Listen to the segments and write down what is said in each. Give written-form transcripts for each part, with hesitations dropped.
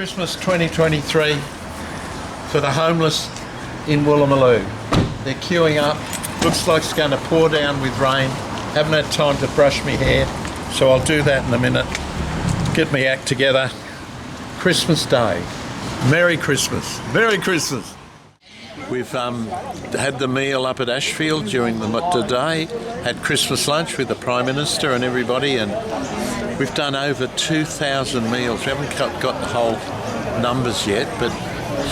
Christmas 2023 for the homeless in Wooloomooloo. They're queuing up. Looks like it's going to pour down with rain. Haven't had time to brush my hair, so I'll do that in a minute. Get my act together. Christmas Day. Merry Christmas. Merry Christmas. We've had the meal up at Ashfield during the day, had Christmas lunch with the Prime Minister and everybody, and we've done over 2,000 meals. We haven't got the whole numbers yet, but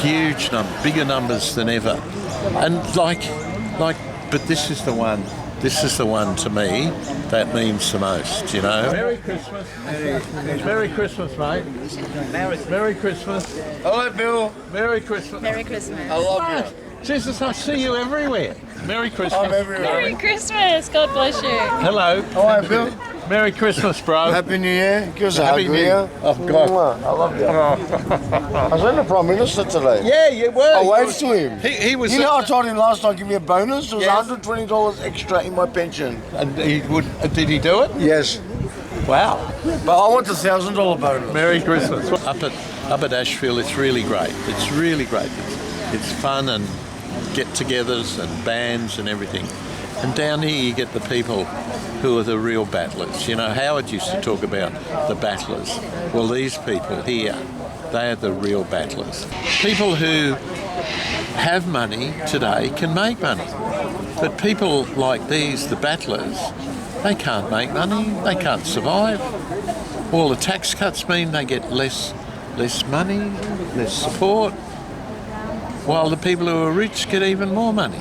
huge numbers, bigger numbers than ever. And but this is the one to me that means the most, you know. Merry Christmas. Merry Christmas, mate. Merry Christmas. Hello, Bill. Merry Christmas. Merry Christmas. I love you. Jesus, I see you everywhere. Merry Christmas. I'm everywhere. Merry Christmas. God bless you. Hello. Hello, Bill. Merry Christmas, bro. Happy New Year. Give us a hug, Happy New will Year. you? Oh, God. I love you. I was in the Prime Minister today. Yeah, you were. I waved to him. He was. You know, I told him last night, give me a bonus. There was Yes. $120 extra in my pension. And he would. Did he do it? Yes. Wow. But I want the $1,000 bonus. Merry Christmas. Up at Ashfield, it's really great. It's really great. It's fun and get-togethers and bands and everything. And down here you get the people who are the real battlers. You know, Howard used to talk about the battlers. Well, these people here, they are the real battlers. People who have money today can make money. But people like these, the battlers, they can't make money, they can't survive. All the tax cuts mean they get less money, less support, while the people who are rich get even more money.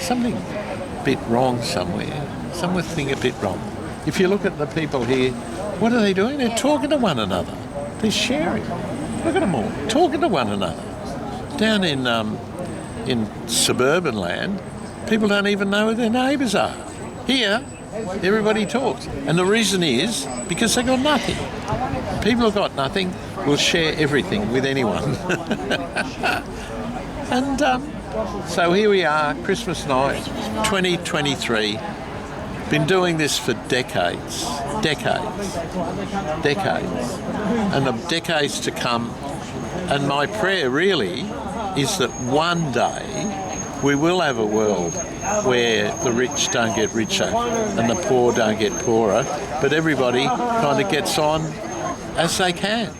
Something a bit wrong somewhere. Something a bit wrong. If you look at the people here, what are they doing? They're talking to one another. They're sharing. Look at them all, talking to one another. Down in suburban land, people don't even know who their neighbours are. Here, everybody talks. And the reason is because they got nothing. People who've got nothing will share everything with anyone. And so here we are, Christmas night, 2023. Been doing this for decades. And the decades to come. And my prayer really is that one day we will have a world where the rich don't get richer and the poor don't get poorer, but everybody kind of gets on as they can.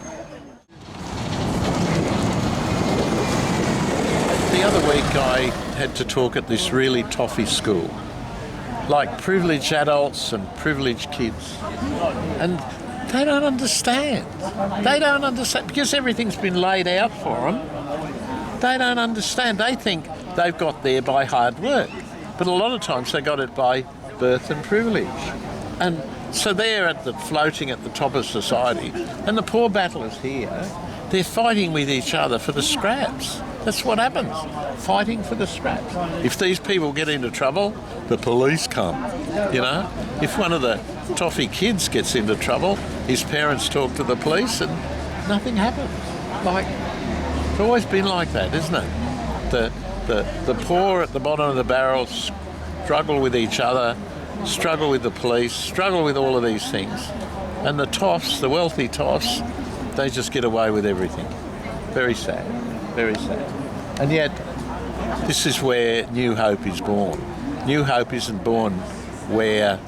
The other week I had to talk at this really toffee school, like privileged adults and privileged kids, and they don't understand. They don't understand because everything's been laid out for them. They don't understand. They think they've got there by hard work, but a lot of times they got it by birth and privilege. And so they're floating at the top of society, and the poor battlers here, they're fighting with each other for the scraps. That's what happens, fighting for the scraps. If these people get into trouble, the police come, you know. If one of the toffee kids gets into trouble, his parents talk to the police and nothing happens. It's always been like that, isn't it? The poor at the bottom of the barrel struggle with each other, struggle with the police, struggle with all of these things. And the toffs, the wealthy toffs, they just get away with everything. Very sad, very sad. And yet, this is where New Hope is born. New Hope isn't born where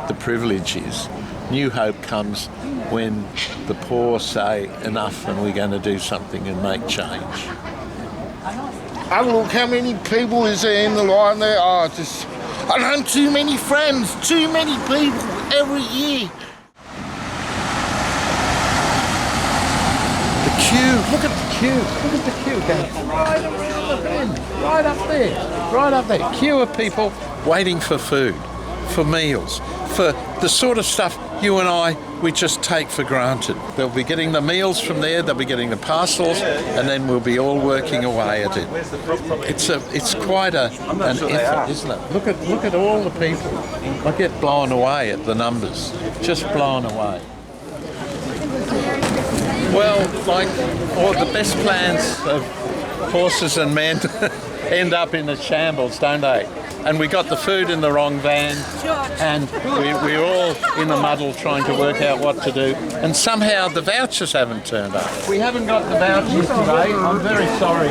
the privilege is. New Hope comes when the poor say enough and we're going to do something and make change. And look how many people is there in the line there. I don't have too many friends, too many people every year. Look at the queue going right around the bend, right up there. Queue of people waiting for food, for meals, for the sort of stuff you and I, we just take for granted. They'll be getting the meals from there, they'll be getting the parcels, and then we'll be all working away at it. It's quite an effort, isn't it? Look at all the people. I get blown away at the numbers, just blown away. Well, all the best plans of horses and men end up in a shambles, don't they? and we got the food in the wrong van, and we're all in a muddle trying to work out what to do, and somehow the vouchers haven't turned up. We haven't got the vouchers today. I'm very sorry.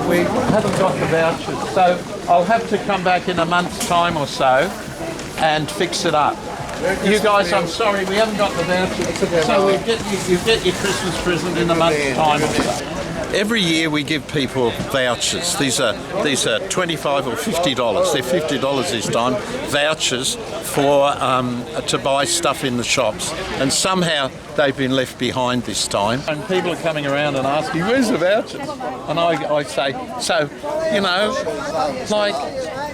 We haven't got the vouchers, so I'll have to come back in a month's time or so and fix it up. You guys, I'm sorry, we haven't got the vouchers, so you get your Christmas present in a month's time or so. Every year we give people vouchers. These are $25 or $50. They're $50 this time. Vouchers for to buy stuff in the shops, and somehow they've been left behind this time. And people are coming around and asking, "Where's the vouchers?" And I say, so you know, like,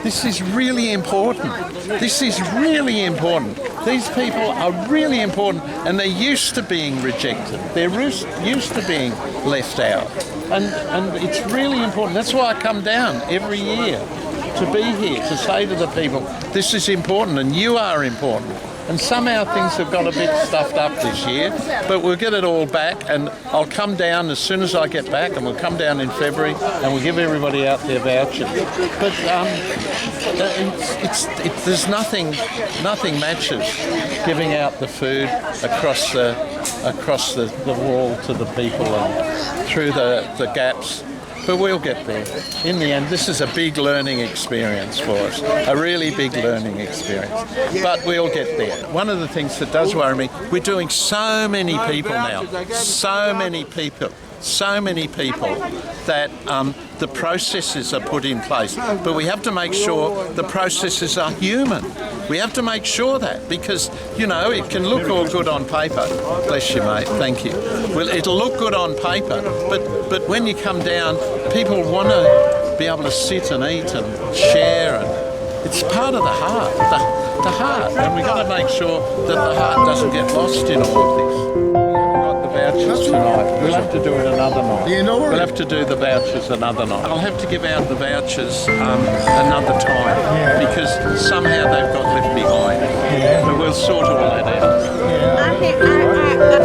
this is really important. This is really important. These people are really important, and they're used to being rejected. They're used to being left out. And it's really important. That's why I come down every year, to be here, to say to the people, this is important and you are important. And somehow things have got a bit stuffed up this year, but we'll get it all back, and I'll come down as soon as I get back, and we'll come down in February and we'll give everybody out their vouchers. But there's nothing matches giving out the food across the wall to the people and through the gaps. But we'll get there. In the end, this is a big learning experience for us, a really big learning experience. But we'll get there. One of the things that does worry me, we're doing so many people now, so many people that the processes are put in place. But we have to make sure the processes are human. We have to make sure that, because, you know, it can look all good on paper. Bless you, mate. Thank you. Well, it'll look good on paper, but when you come down, people want to be able to sit and eat and share, and it's part of the heart, the heart. And we've got to make sure that the heart doesn't get lost in all of this. Vouchers tonight. We'll have to do it another night. We'll have to do the vouchers another night. I'll have to give out the vouchers another time, because somehow they've got left behind. But we'll sort all that out.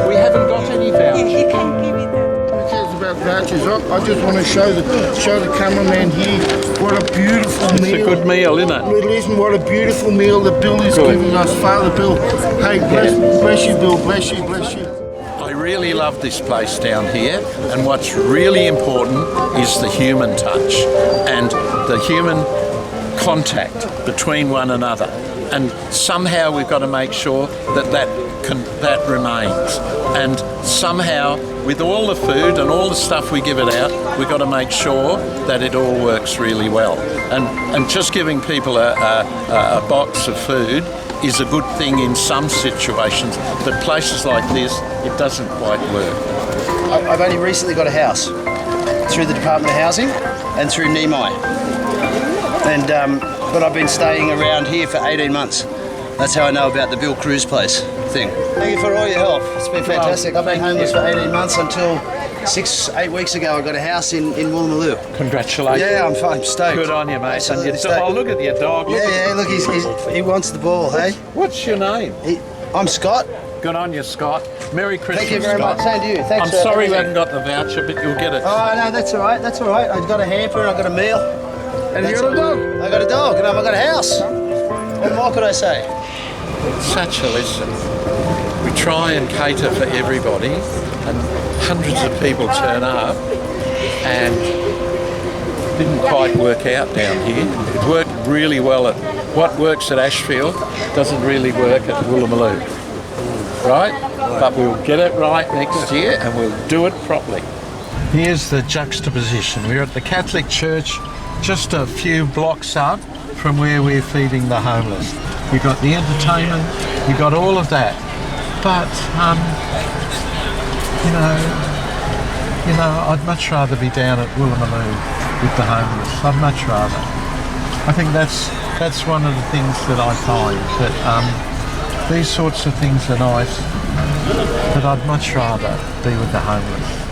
We haven't got any vouchers. You can give it that. Who cares about vouchers? I just want to show the cameraman here what a beautiful meal. It's a good meal, isn't it? Listen, what a beautiful meal that Bill is giving us. Father Bill, hey, bless you, Bill, bless you. I really love this place down here, and what's really important is the human touch and the human contact between one another, and somehow we've got to make sure that remains, and somehow with all the food and all the stuff we give it out, we've got to make sure that it all works really well, and just giving people a box of food is a good thing in some situations, but places like this, it doesn't quite work. I've only recently got a house through the Department of Housing and through Nimai, but I've been staying around here for 18 months. That's how I know about the Bill Cruz place thing. Thank you for all your help. It's been fantastic. I've been homeless for 18 months until 8 weeks ago. I got a house in Wooloomooloo. Congratulations. Yeah, I'm stoked. Good on you, mate. Absolutely And oh, look at your dog. Look, he wants the ball, hey? What's your name? I'm Scott. Good on you, Scott. Merry Christmas, Thank you very Scott. much. Same to you. Thanks. I'm sorry we haven't got the voucher, but you'll get it. Oh, no, that's all right. That's all right. I've got a hamper and I've got a meal. And you got a dog? I got a dog and I've got a house. What more could I say? Such a lesson. We try and cater for everybody, and hundreds of people turn up, and it didn't quite work out down here. It worked really well what works at Ashfield doesn't really work at Wooloomooloo, right? But we'll get it right next year and we'll do it properly. Here's the juxtaposition. We're at the Catholic Church, just a few blocks up from where we're feeding the homeless. We've got the entertainment, we've got all of that. But, you know, I'd much rather be down at Wooloomooloo with the homeless. I'd much rather. I think that's one of the things that I find, that these sorts of things are nice, but I'd much rather be with the homeless.